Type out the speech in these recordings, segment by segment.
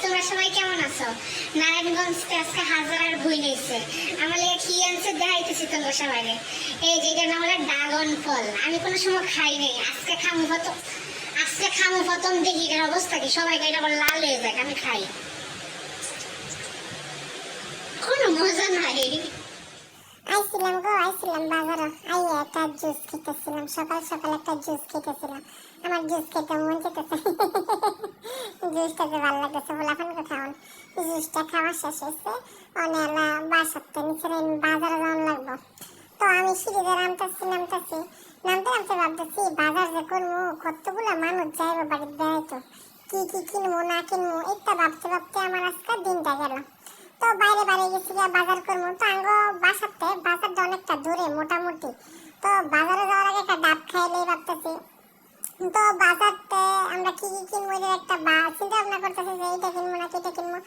তোমরা সবাই কেমন আছো? নারায়ণগঞ্জ থেকে আজকে হাজার ভুই নিয়েছে। আমার লেগে কি আনছে দেখাইতেছি তোমরা সবাই। এই যে এটার নাম হলো ড্রাগন ফল। আমি কোনো সময় খাই নাই, আজকে খামু প্রথম দেখি এটার অবস্থা কি। সবাই এটা আবার লাল হয়ে যায়, আমি খাই। কোনো মজা নাই। আইছিলাম বাজারে আইয়া একটা জুস খেতেছিলাম, সকাল সকাল একটা জুস খেতেছিলাম। আমার জুস খেতে মন চেতেছে। জুসটা যে ভালো লাগতেছে, বলাফান কোথাও জুসটা খাওয়া শেষ হয়েছে। অনেলা বাসাতে নিচে বাজারে যাওয়ার লাগবো। তো আমি সিঁড়িতে নামতেছি নামতে ভাবতেছি বাজার যে করবো, কতগুলা মানুষ যাইবো বাড়িতে বেড়াইতো, কি কি কিনবো না কিনবো এটা ভাবতে আমার আজকে দিনটা গেল। তো বাইরে গেছি বাজার করবো। তো আঙ্গ বাসাতে বাজারটা অনেকটা দূরে মোটামুটি। তো বাজারে যাওয়ার আগে একটা ডাব খাইলেই ভাবতেছি। তো বাজারতে আমরা কি কি কিনবো এর একটা চিন্তা ভাবনা করতেছি যে এইটা কিনবো না এটা কিনবো।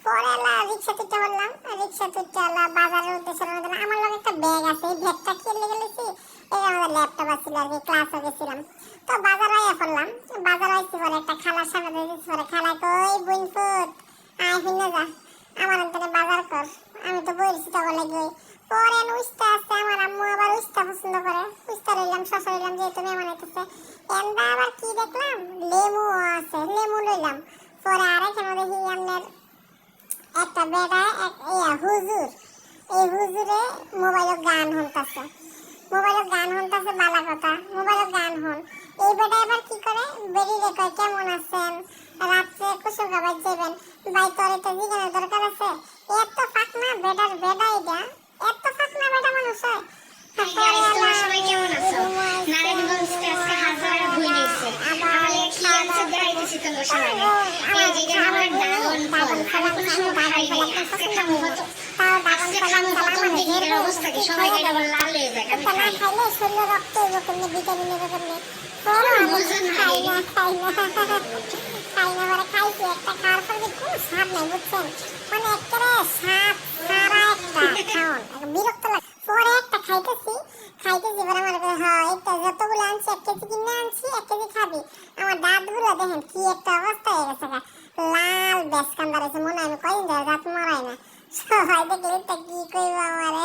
পরে এলা রিক্সা তুলতে বললাম, রিক্সা তুলতে এলা বাজারের উদ্দেশ্যে রওনা দিলাম। আমার লগে একটা ব্যাগ আছে, এই ব্যাগটা কিনে গেলেছি। এই আমাদের ল্যাপটপ আছিল আর কি, ক্লাসে গেছিলাম। তো বাজার আইয়া পড়লাম। বাজার আইছি পরে একটা খালার সামনে দিয়েছি, পরে খালা কই বুনফুট আয় হিনে যা আমার অন্তরে বাজার কর। আমি তো বইছি তো বলে গই। পরে উস্তা আছে, আমার আম্মু আবার উস্তা পছন্দ করে, উস্তা লইলাম, শসা লইলাম, যেহেতু মেহমান আইতেছে। এন্দা আবার কি দেখলাম, লেবু আছে, লেবু লইলাম। পরে আরেকখানে দেখি আপনার একটা বেটা হুজুর, এই হুজুরে মোবাইলে গান শুনতেছে। বালা কথা, মোবাইলে গান হন। এই বেটা এবার কি করে, বেরিয়ে কয় কেমন আছেন, রাত্রে কুসুম খাবার যাবেন, ভাই তোর এটা জিজ্ঞাসা দরকার আছে। এত ফাঁক না বেটার বেটা, এটা এত ফাঁক না বেটা মানুষ হয়। তোমরা সবাই কেমন আছো? নারায়ণগঞ্জ থেকে আজকে হাজার ভুই নিয়েছে। আমার লেগে কি আনছে দেখাইতেছি তোমরা সবাই। এই যে এটার নাম হলো ড্রাগন ফল। আমি কোনো সময় খাই নাই, আজকে খামু প্রথম দেখি এটার অবস্থা কি। সবাই এটা আবার লাল হয়ে যায়, আমি খাই। খাইলে শরীরে রক্ত হইব কেমনে, ভিটামিন হইব কেমনে। কোনো মজা নাই। খাই না মানে খাইছি একটা, খাওয়ার পর কোনো স্বাদ নাই বুঝছেন, মানে একেবারে স্বাদ সারা একটা খাওয়ান, বিরক্ত লাগে। পরে একটা খাইতেছি পরে আমার হ্যাঁ একটা যতগুলো আনছি 1 কেজি কিনে আনছি, 1 কেজি খাবি। আমার দাঁতগুলো দেখেন কি একটা অবস্থা হয়ে গেছে, লাল বেশ কান্দার হয়েছে, মনে হয় আমি কয়দিন ধরে দাঁত মারাই না। সবাই দেখলে কি কইব আমারে।